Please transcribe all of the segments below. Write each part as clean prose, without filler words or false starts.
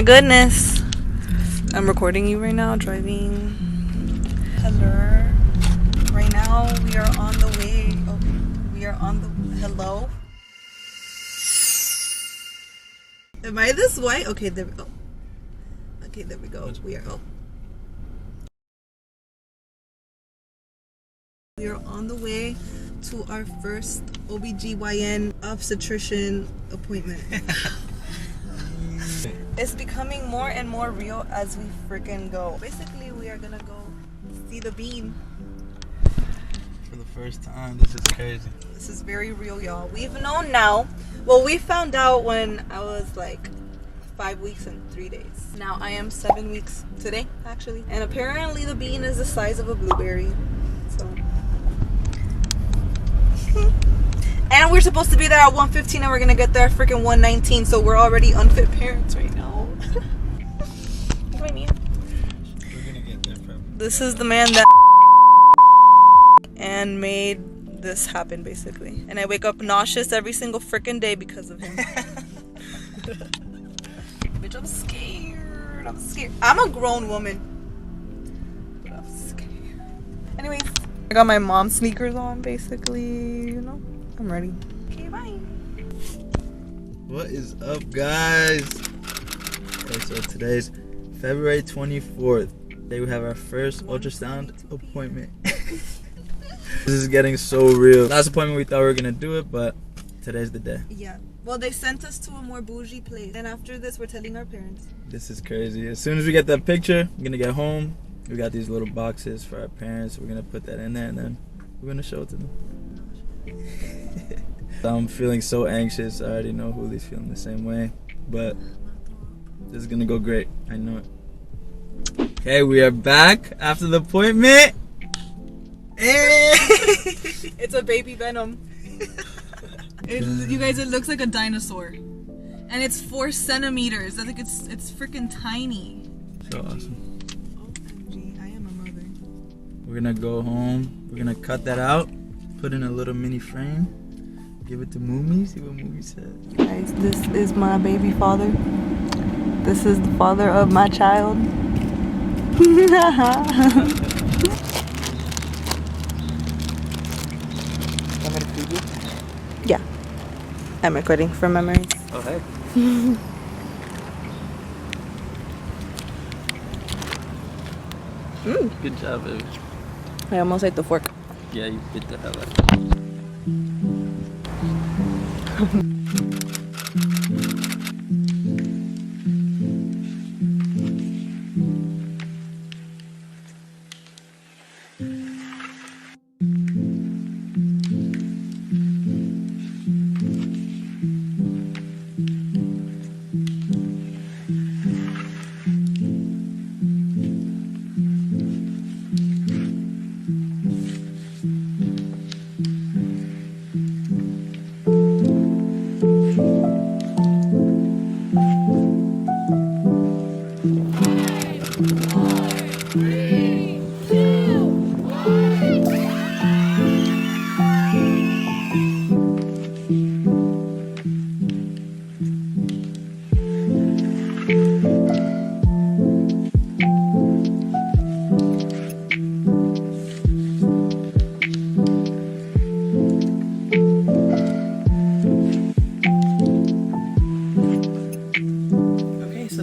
my goodness. I'm recording you right now, driving. Hello. Right now we are on the way. Oh, we are on the. Hello. Am I this white? Okay, there we go. Okay, there we go. We are. Oh. We are on the way to our first OBGYN obstetrician appointment. It's becoming more and more real as we freaking go. Basically, we are gonna go see the bean. For the first time. This is crazy. This is very real, y'all. We've known now. Well, we found out when I was like 5 weeks and 3 days. Now I am 7 weeks today, actually. And apparently the bean is the size of a blueberry. So. And we're supposed to be there at 1:15 and we're gonna get there at freaking 1:19. So we're already unfit parents right now. Look at me. We're gonna get there, probably. This is the man that and made this happen, basically. And I wake up nauseous every single freaking day because of him. Bitch, I'm scared. I'm scared. I'm a grown woman, but I'm scared. Anyways, I got my mom's sneakers on, basically. You know, I'm ready. Okay, bye. What is up, guys? Okay, so today's February 24th. Today we have our first ultrasound appointment. This is getting so real. Last appointment we thought we were gonna do it, but today's the day. Yeah. Well, they sent us to a more bougie place. And after this, we're telling our parents. This is crazy. As soon as we get that picture, we're gonna get home. We got these little boxes for our parents. We're gonna put that in there and then we're gonna show it to them. I'm feeling so anxious. I already know Juli's feeling the same way, but this is gonna go great. I know it. Okay, we are back after the appointment. It's a baby venom. You guys, it looks like a dinosaur, and it's 4 centimeters. I think it's freaking tiny. So awesome. OMG, I am a mother. We're gonna go home. We're gonna cut that out, put in a little mini frame, give it to Moomy. See what Moomy said. Guys, this is my baby father. This is the father of my child. Yeah, I'm recording from memories. Oh, hey. Good job, baby. I almost ate the fork. Yeah, you bit the hell out of it.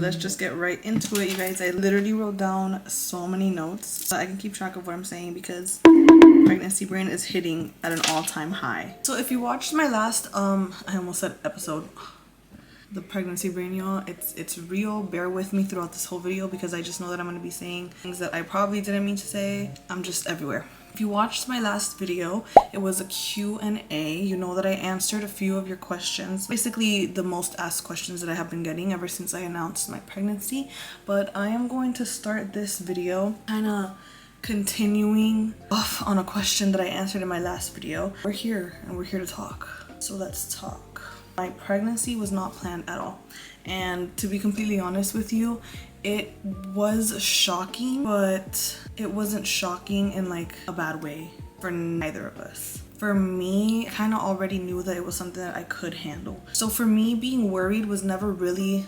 Let's just get right into it, you guys. I literally wrote down so many notes so I can keep track of what I'm saying because pregnancy brain is hitting at an all-time high. So if you watched my last I almost said episode, the pregnancy brain, y'all, it's real. Bear with me throughout this whole video because I just know that I'm going to be saying things that I probably didn't mean to say. I'm just everywhere. If you watched my last video, it was a Q&A. You know that I answered a few of your questions. Basically, the most asked questions that I have been getting ever since I announced my pregnancy. But I am going to start this video kind of continuing off on a question that I answered in my last video. We're here and we're here to talk. So let's talk. My pregnancy was not planned at all. And to be completely honest with you, it was shocking, but it wasn't shocking in like a bad way for neither of us. For me, I kind of already knew that it was something that I could handle. So for me, being worried was never really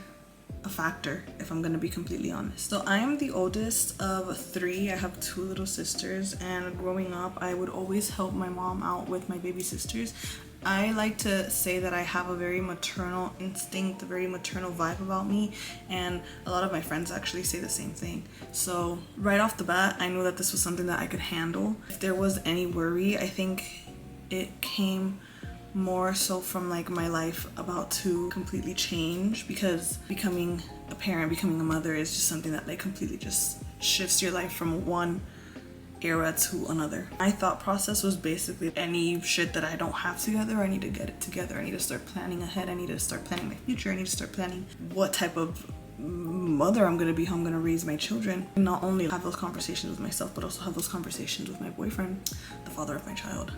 a factor, if I'm gonna be completely honest. So I am the oldest of 3. I have 2 little sisters, and growing up I would always help my mom out with my baby sisters. I like to say that I have a very maternal instinct, a very maternal vibe about me, and a lot of my friends actually say the same thing. So right off the bat, I knew that this was something that I could handle. If there was any worry, I think it came more so from like my life about to completely change, because becoming a parent, becoming a mother is just something that like completely just shifts your life from one era to another. My thought process was basically, any shit that I don't have together, I need to get it together. I need to start planning ahead. I need to start planning my future. I need to start planning what type of mother I'm gonna be, how I'm gonna raise my children. And not only have those conversations with myself, but also have those conversations with my boyfriend, the father of my child.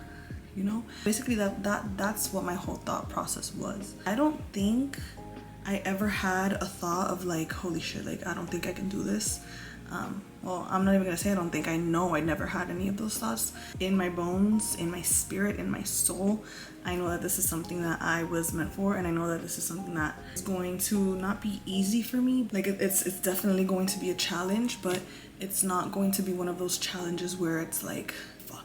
You know, basically that's what my whole thought process was. I don't think I ever had a thought of like, holy shit, like I don't think I can do this. Well, I'm not even gonna say I don't think, I know I never had any of those thoughts. In my bones, in my spirit, in my soul, I know that this is something that I was meant for, and I know that this is something that is going to not be easy for me. Like it's definitely going to be a challenge, but it's not going to be one of those challenges where it's like,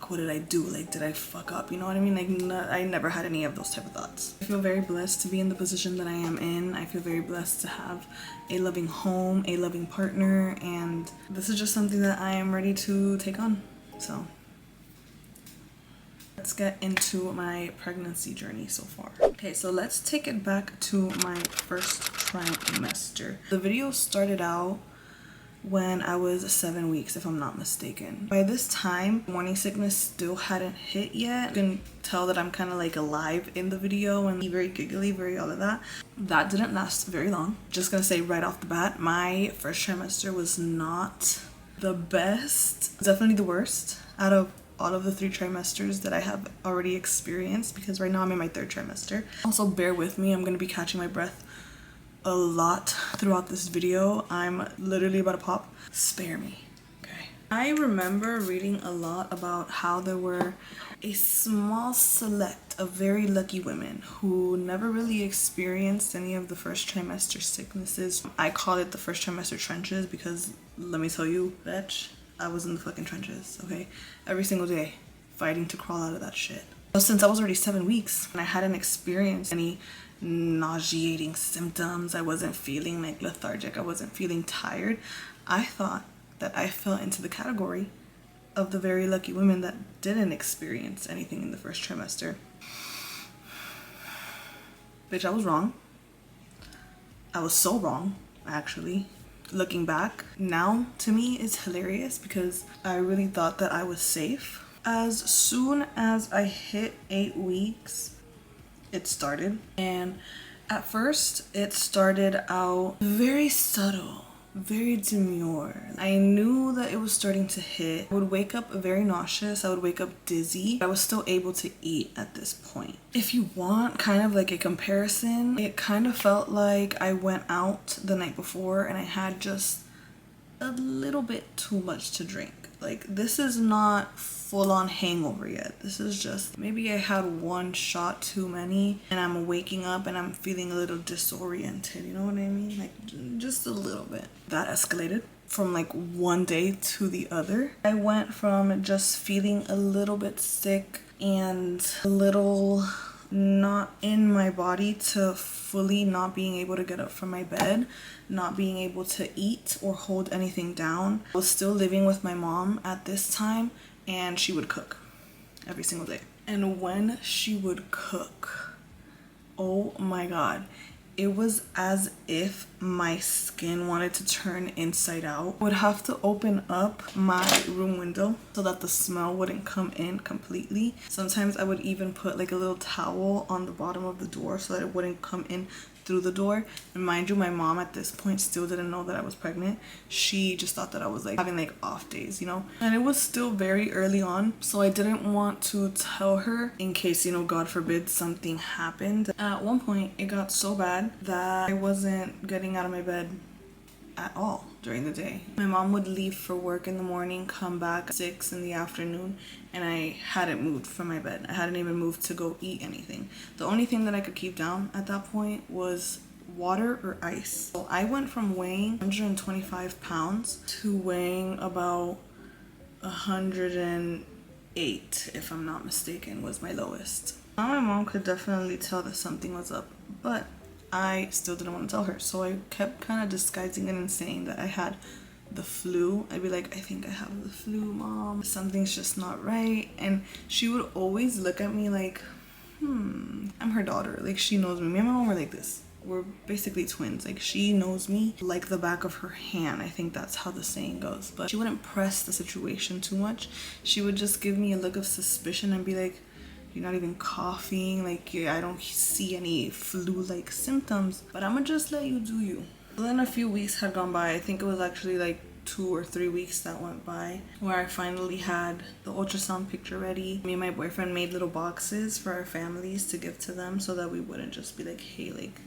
what did I do? Like, did I fuck up? You know what I mean? Like, I never had any of those type of thoughts. I feel very blessed to be in the position that I am in. I feel very blessed to have a loving home, a loving partner, and this is just something that I am ready to take on. So let's get into my pregnancy journey so far. Okay, so let's take it back to my first trimester. The video started out when I was 7 weeks, if I'm not mistaken. By this time, morning sickness still hadn't hit yet. You can tell that I'm kind of like alive in the video and very giggly, very all of that. That didn't last very long. Just gonna say right off the bat, my first trimester was not the best. Definitely the worst out of all of the 3 trimesters that I have already experienced, because right now I'm in my 3rd trimester. Also, bear with me, I'm gonna be catching my breath a lot throughout this video. I'm literally about to pop. Spare me, okay? I remember reading a lot about how there were a small select of very lucky women who never really experienced any of the first trimester sicknesses. I call it the first trimester trenches because let me tell you, bitch, I was in the fucking trenches, okay? Every single day, fighting to crawl out of that shit. Since I was already 7 weeks and I hadn't experienced any nauseating symptoms, I wasn't feeling like lethargic, I wasn't feeling tired, I thought that I fell into the category of the very lucky women that didn't experience anything in the first trimester. Bitch, I was wrong. I was so wrong, actually. Looking back now, to me, it's hilarious because I really thought that I was safe. As soon as I hit 8 weeks, it started, and at first it started out very subtle, very demure. I knew that it was starting to hit. I would wake up very nauseous, I would wake up dizzy. I was still able to eat at this point. If you want kind of like a comparison, it kind of felt like I went out the night before and I had just a little bit too much to drink. Like, this is not full-on hangover yet. This is just maybe I had 1 shot too many and I'm waking up and I'm feeling a little disoriented, you know what I mean? Like, just a little bit. That escalated from like one day to the other. I went from just feeling a little bit sick and a little not in my body to fully not being able to get up from my bed, not being able to eat or hold anything down. I was still living with my mom at this time, and she would cook every single day. And when she would cook, oh my god, it was as if my skin wanted to turn inside out. I would have to open up my room window so that the smell wouldn't come in completely. Sometimes I would even put like a little towel on the bottom of the door so that it wouldn't come in through the door. And mind you, my mom at this point still didn't know that I was pregnant. She just thought that I was like having like off days, you know? And it was still very early on, so I didn't want to tell her in case, you know, God forbid something happened. At one point, it got so bad that I wasn't getting out of my bed at all during the day. My mom would leave for work in the morning, come back at 6 in the afternoon, and I hadn't moved from my bed. I hadn't even moved to go eat anything. The only thing that I could keep down at that point was water or ice. So I went from weighing 125 pounds to weighing about 108, if I'm not mistaken, was my lowest. Now my mom could definitely tell that something was up, but I still didn't want to tell her. So I kept kind of disguising it and saying that I had the flu. I'd be like, I think I have the flu, Mom. Something's just not right. And she would always look at me like, I'm her daughter. Like, she knows me. Me and my mom were like this. We're basically twins. Like, she knows me like the back of her hand. I think that's how the saying goes. But she wouldn't press the situation too much. She would just give me a look of suspicion and be like, you're not even coughing. Like, yeah, I don't see any flu-like symptoms. But I'm gonna just let you do you. So then a few weeks had gone by. I think it was actually like 2 or 3 weeks that went by where I finally had the ultrasound picture ready. Me and my boyfriend made little boxes for our families to give to them so that we wouldn't just be like, hey, like,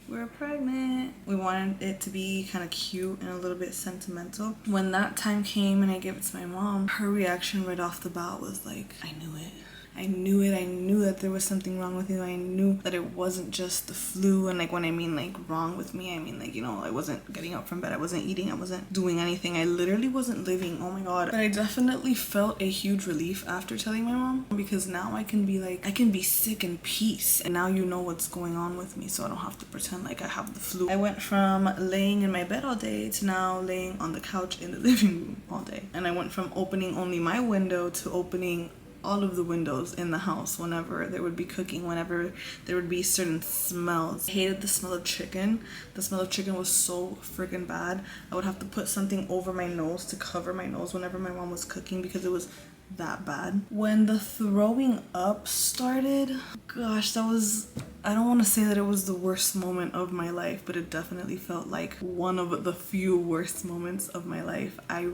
we're pregnant. We wanted it to be kind of cute and a little bit sentimental. When that time came and I gave it to my mom, her reaction right off the bat was like, I knew it. I knew it. I knew that there was something wrong with you. I knew that it wasn't just the flu. And like, when I mean like wrong with me, I mean like, you know, I wasn't getting up from bed. I wasn't eating. I wasn't doing anything. I literally wasn't living. Oh my God. But I definitely felt a huge relief after telling my mom, because now I can be like, I can be sick in peace. And now you know what's going on with me, so I don't have to pretend like I have the flu. I went from laying in my bed all day to now laying on the couch in the living room all day. And I went from opening only my window to opening all of the windows in the house whenever there would be cooking, whenever there would be certain smells. I hated the smell of chicken. The smell of chicken was so freaking bad. I would have to put something over my nose to cover my nose whenever my mom was cooking because it was that bad. When the throwing up started, gosh, that was, I don't want to say that it was the worst moment of my life, but it definitely felt like one of the few worst moments of my life. I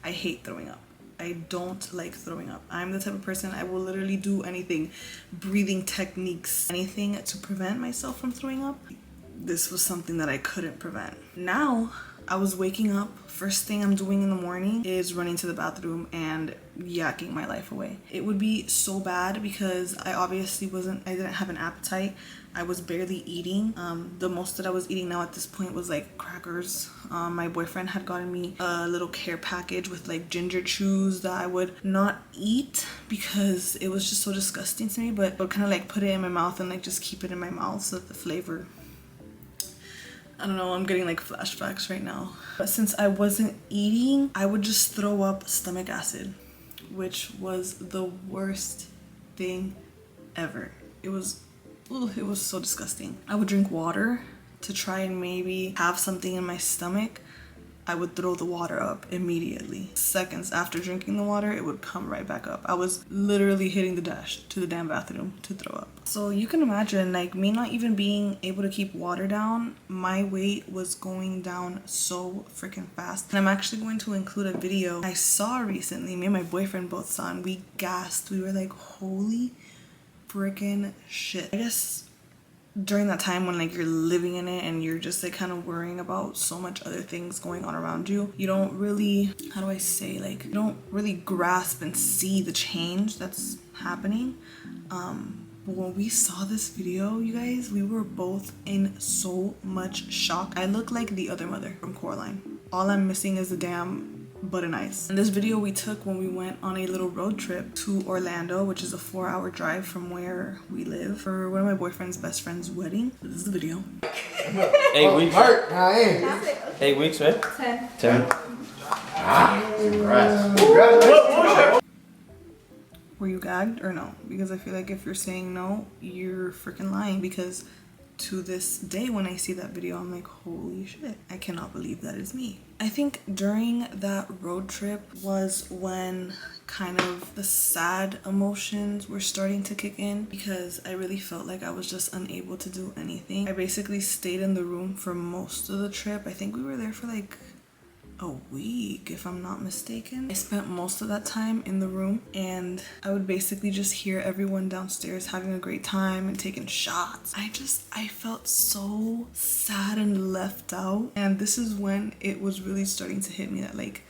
hate throwing up. I don't like throwing up. I'm the type of person, I will literally do anything, breathing techniques, anything to prevent myself from throwing up. This was something that I couldn't prevent. Now, I was waking up, first thing I'm doing in the morning is running to the bathroom and yakking my life away. It would be so bad because I didn't have an appetite. I was barely eating. The most that I was eating now at this point was like crackers. My boyfriend had gotten me a little care package with like ginger chews that I would not eat because it was just so disgusting to me, but I would kind of like put it in my mouth and like just keep it in my mouth so that the flavor, I don't know, I'm getting like flashbacks right now. But since I wasn't eating, I would just throw up stomach acid, which was the worst thing ever. It was so disgusting. I would drink water to try and maybe have something in my stomach. I would throw the water up immediately. Seconds after drinking the water, it would come right back up. I was literally hitting the dash to the damn bathroom to throw up. So you can imagine, like, me not even being able to keep water down, my weight was going down so freaking fast. And I'm actually going to include a video I saw recently, me and my boyfriend both saw, and we gasped. We were like, holy freaking shit. I guess during that time when like you're living in it and you're just like kind of worrying about so much other things going on around you, you don't really, how do I say, like, you don't really grasp and see the change that's happening. But when we saw this video, you guys, we were both in so much shock. I look like the other mother from Coraline. All I'm missing is the damn butt and ice. And this video we took when we went on a little road trip to Orlando, which is a 4-hour drive from where we live, for one of my boyfriend's best friend's wedding. So this is the video. 8 weeks. 8 weeks, right? 10. Congrats. Were you gagged or no? Because I feel like if you're saying no, you're freaking lying, because to this day when I see that video, I'm like, holy shit, I cannot believe that is me. I think during that road trip was when kind of the sad emotions were starting to kick in, because I really felt like I was just unable to do anything. I basically stayed in the room for most of the trip. I think we were there for like a week, if I'm not mistaken. I spent most of that time in the room, and I would basically just hear everyone downstairs having a great time and taking shots. I felt so sad and left out. And this is when it was really starting to hit me that like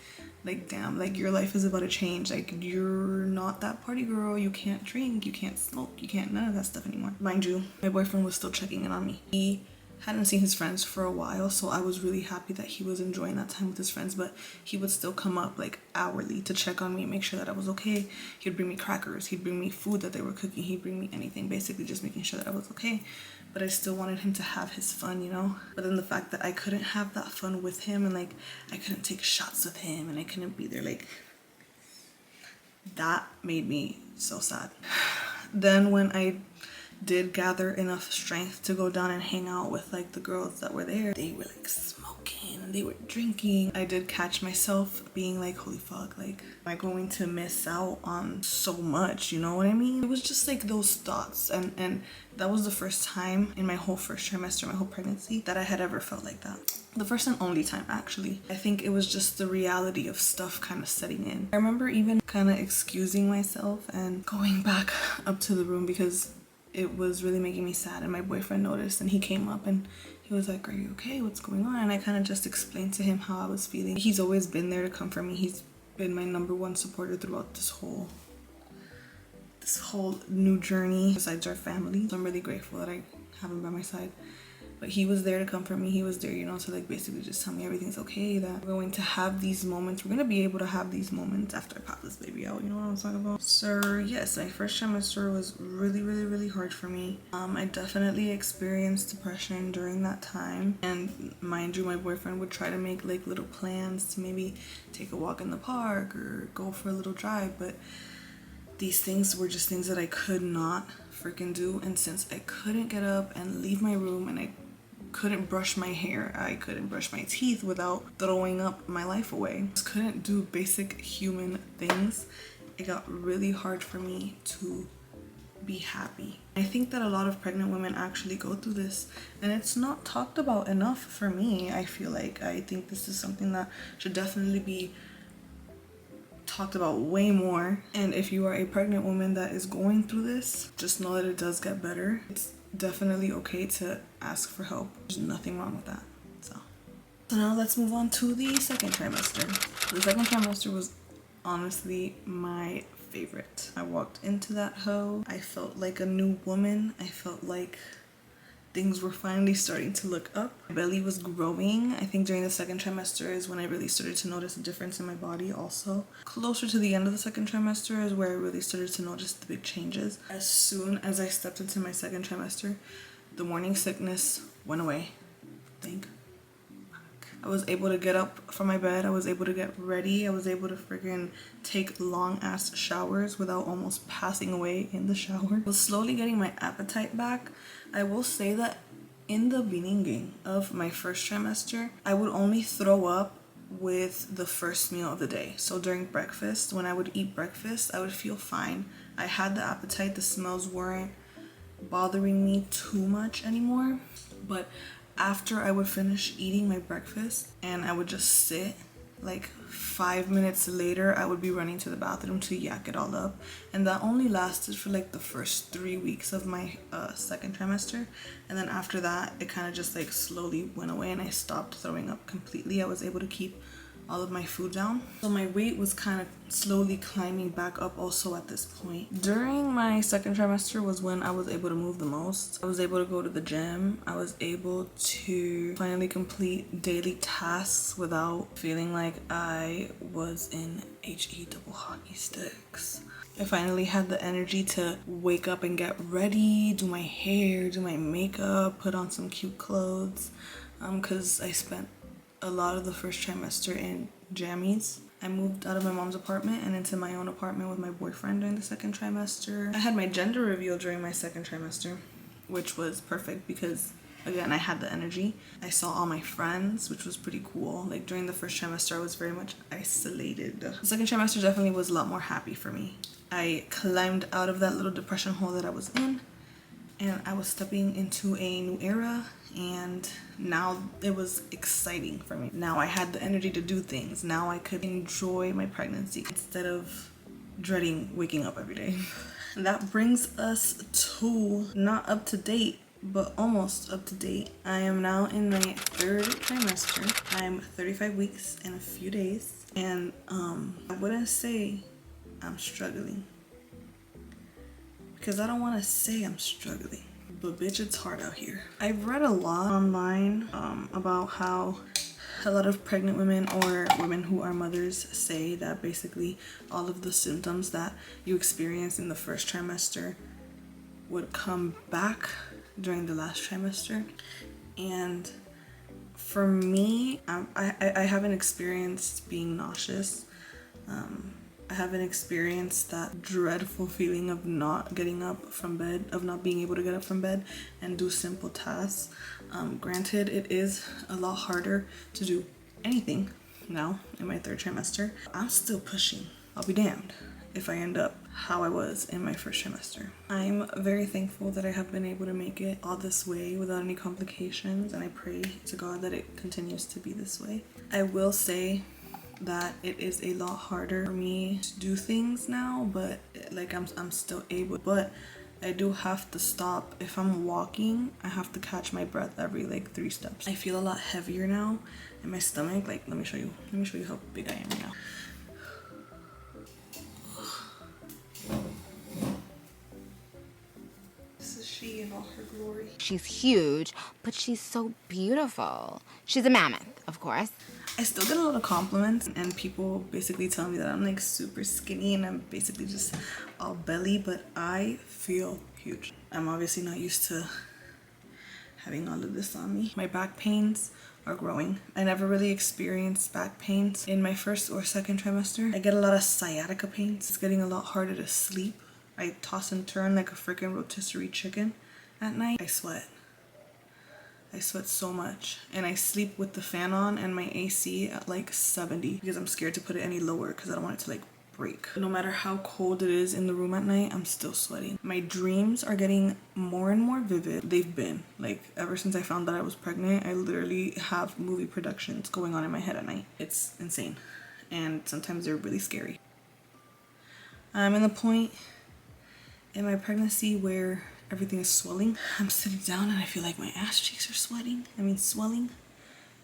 like, damn, like your life is about to change. Like, you're not that party girl. You can't drink, you can't smoke, you can't none of that stuff anymore. Mind you, my boyfriend was still checking in on me. He hadn't seen his friends for a while, so I was really happy that he was enjoying that time with his friends, but he would still come up like hourly to check on me and make sure that I was okay. He'd bring me crackers, he'd bring me food that they were cooking, he'd bring me anything, basically just making sure that I was okay. But I still wanted him to have his fun, you know? But then the fact that I couldn't have that fun with him, and like I couldn't take shots with him, and I couldn't be there, like, that made me so sad. Then when I did gather enough strength to go down and hang out with like the girls that were there, they were like smoking and they were drinking. I did catch myself being like, holy fuck, like, am I going to miss out on so much, you know what I mean? It was just like those thoughts, and that was the first time in my whole first trimester, my whole pregnancy, that I had ever felt like that. The first and only time, actually. I think it was just the reality of stuff kind of setting in. I remember even kind of excusing myself and going back up to the room because it was really making me sad, and my boyfriend noticed, and he came up and he was like, are you okay? What's going on? And I kind of just explained to him how I was feeling. He's always been there to comfort me. He's been my #1 supporter throughout this whole new journey, besides our family. So I'm really grateful that I have him by my side. But he was there to comfort me. He was there, you know, to like basically just tell me everything's okay, that we're going to have these moments. We're going to be able to have these moments after I pop this baby out, you know what I'm talking about? So yes, my first trimester was really hard for me. I definitely experienced depression during that time. And mind you, my boyfriend would try to make like little plans to maybe take a walk in the park or go for a little drive. But these things were just things that I could not freaking do. And since I couldn't get up and leave my room, and I couldn't brush my hair, I couldn't brush my teeth without throwing up my life away, just couldn't do basic human things, it got really hard for me to be happy. I think that a lot of pregnant women actually go through this, and it's not talked about enough for me. I feel like I think this is something that should definitely be talked about way more. And if you are a pregnant woman that is going through this, just know that it does get better. It's definitely okay to ask for help. There's nothing wrong with that. So now let's move on to the second trimester. The second trimester was honestly my favorite. I walked into that hoe, I felt like a new woman. I felt like things were finally starting to look up. My belly was growing. I think during the second trimester is when I really started to notice a difference in my body also. Closer to the end of the second trimester is where I really started to notice the big changes. As soon as I stepped into my second trimester, the morning sickness went away. Thank fuck. I was able to get up from my bed. I was able to get ready. I was able to freaking take long ass showers without almost passing away in the shower. I was slowly getting my appetite back. I will say that in the beginning of my first trimester, I would only throw up with the first meal of the day. So during breakfast, when I would eat breakfast, I would feel fine. I had the appetite, the smells weren't bothering me too much anymore. But after I would finish eating my breakfast and I would just sit, like 5 minutes later, I would be running to the bathroom to yak it all up. And that only lasted for like the first 3 weeks of my second trimester. And then after that, it kind of just like slowly went away and I stopped throwing up completely. I was able to keep all of my food down. So my weight was kind of slowly climbing back up also at this point. During my second trimester was when I was able to move the most. I was able to go to the gym. I was able to finally complete daily tasks without feeling like I was in HE double hockey sticks. I finally had the energy to wake up and get ready, do my hair, do my makeup, put on some cute clothes, because I spent a lot of the first trimester in jammies. I moved out of my mom's apartment and into my own apartment with my boyfriend during the second trimester. I had my gender reveal during my second trimester, which was perfect because, again, I had the energy. I saw all my friends, which was pretty cool. Like during the first trimester, I was very much isolated. The second trimester definitely was a lot more happy for me. I climbed out of that little depression hole that I was in, and I was stepping into a new era, and now it was exciting for me. Now I had the energy to do things. Now I could enjoy my pregnancy instead of dreading waking up every day. That brings us to not up to date, but almost up to date. I am now in my third trimester. I'm 35 weeks in a few days. And I wouldn't say I'm struggling, because I don't want to say I'm struggling, but bitch, it's hard out here. I've read a lot online about how a lot of pregnant women or women who are mothers say that basically all of the symptoms that you experience in the first trimester would come back during the last trimester. And for me, I haven't experienced being nauseous. I haven't experienced that dreadful feeling of not getting up from bed, of not being able to get up from bed and do simple tasks. Granted, it is a lot harder to do anything now in my third trimester. I'm still pushing. I'll be damned if I end up how I was in my first trimester. I'm very thankful that I have been able to make it all this way without any complications, and I pray to God that it continues to be this way. I will say that it is a lot harder for me to do things now, but like I'm still able, but I do have to stop. If I'm walking, I have to catch my breath every like 3 steps. I feel a lot heavier now in my stomach. Like, let me show you how big I am right now. This is she in all her glory. She's huge, but she's so beautiful. She's a mammoth, of course. I still get a lot of compliments, and people basically tell me that I'm like super skinny and I'm basically just all belly, but I feel huge. I'm obviously not used to having all of this on me. My back pains are growing. I never really experienced back pains in my first or second trimester. I get a lot of sciatica pains. It's getting a lot harder to sleep. I toss and turn like a freaking rotisserie chicken at night. I sweat so much, and I sleep with the fan on and my AC at like 70 because I'm scared to put it any lower because I don't want it to like break. No matter how cold it is in the room at night, I'm still sweating. My dreams are getting more and more vivid. They've been like ever since I found that I was pregnant. I literally have movie productions going on in my head at night. It's insane, and sometimes they're really scary. I'm in the point in my pregnancy where everything is swelling. I'm sitting down and I feel like my ass cheeks are swelling. Swelling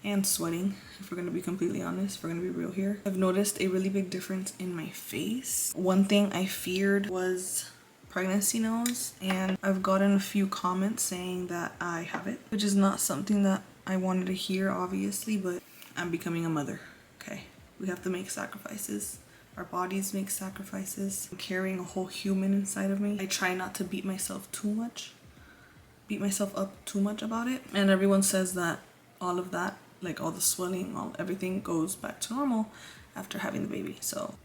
and sweating, if we're gonna be completely honest, if we're gonna be real here. I've noticed a really big difference in my face. One thing I feared was pregnancy nose, and I've gotten a few comments saying that I have it, which is not something that I wanted to hear, obviously, but I'm becoming a mother, okay? We have to make sacrifices. Our bodies make sacrifices. I'm carrying a whole human inside of me. I try not to beat myself up too much about it. And everyone says that all of that, like all the swelling, everything goes back to normal after having the baby. So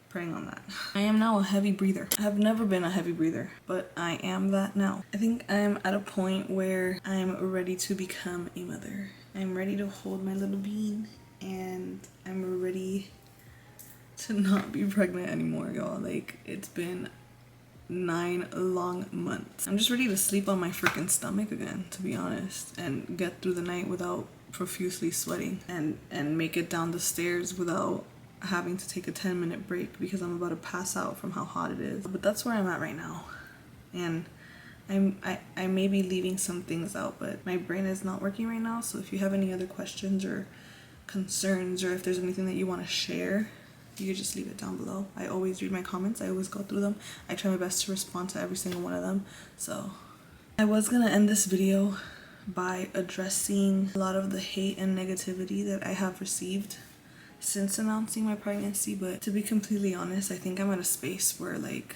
praying on that. I am now a heavy breather. I have never been a heavy breather, but I am that now. I think I'm at a point where I'm ready to become a mother. I'm ready to hold my little bean, and I'm ready to not be pregnant anymore, y'all. Like, it's been 9 long months. I'm just ready to sleep on my freaking stomach again, to be honest, and get through the night without profusely sweating, and make it down the stairs without having to take a 10-minute break because I'm about to pass out from how hot it is. But that's where I'm at right now, and I may be leaving some things out, but my brain is not working right now. So if you have any other questions or concerns, or if there's anything that you want to share, you could just leave it down below. I always read my comments. I always go through them. I try my best to respond to every single one of them. So I was gonna end this video by addressing a lot of the hate and negativity that I have received since announcing my pregnancy, but to be completely honest, I think I'm at a space where like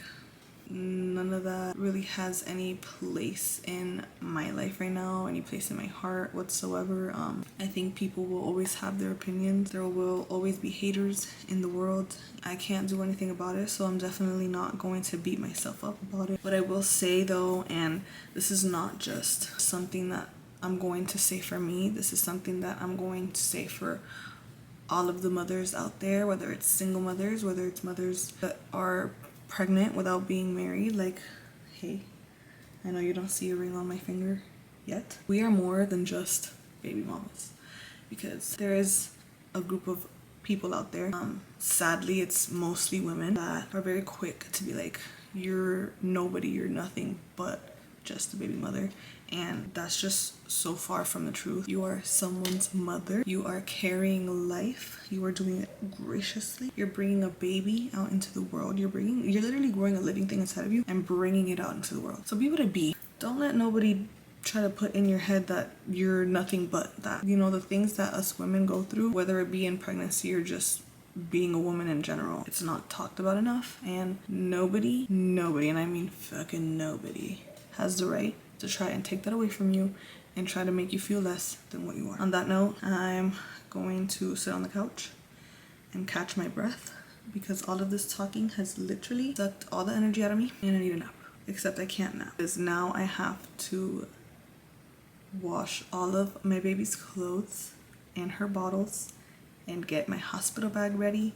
none of that really has any place in my life right now, any place in my heart whatsoever. I think people will always have their opinions. There will always be haters in the world. I can't do anything about it, so I'm definitely not going to beat myself up about it. But I will say though, and this is not just something that I'm going to say for me, this is something that I'm going to say for all of the mothers out there, whether it's single mothers, whether it's mothers that are pregnant without being married. Like, hey, I know you don't see a ring on my finger yet. We are more than just baby mamas, because there is a group of people out there, sadly it's mostly women, that are very quick to be like, you're nobody, you're nothing but just a baby mother, and that's just so far from the truth. You are someone's mother. You are carrying life. You are doing it graciously. You're bringing a baby out into the world. You're literally growing a living thing inside of you and bringing it out into the world. So be what it be. Don't let nobody try to put in your head that you're nothing but that. You know, the things that us women go through, whether it be in pregnancy or just being a woman in general, it's not talked about enough, and nobody, and I mean fucking nobody, has the right to try and take that away from you and try to make you feel less than what you are. On that note, I'm going to sit on the couch and catch my breath, because all of this talking has literally sucked all the energy out of me, and I need a nap. Except I can't nap, because now I have to wash all of my baby's clothes and her bottles and get my hospital bag ready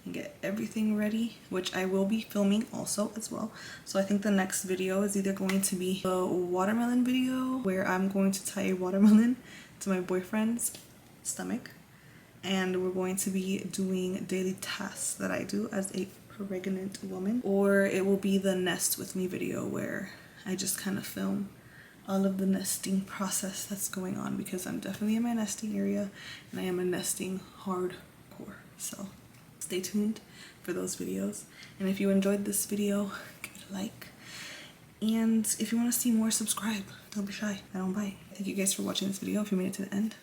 and get everything ready, which I will be filming also as well. So I think the next video is either going to be a watermelon video where I'm going to tie a watermelon to my boyfriend's stomach, and we're going to be doing daily tasks that I do as a pregnant woman, or it will be the nest with me video where I just kind of film all of the nesting process that's going on, because I'm definitely in my nesting area and I am a nesting hardcore. So stay tuned for those videos, and if you enjoyed this video, give it a like, and if you want to see more, subscribe. Don't be shy, I don't bite. Thank you guys for watching this video if you made it to the end.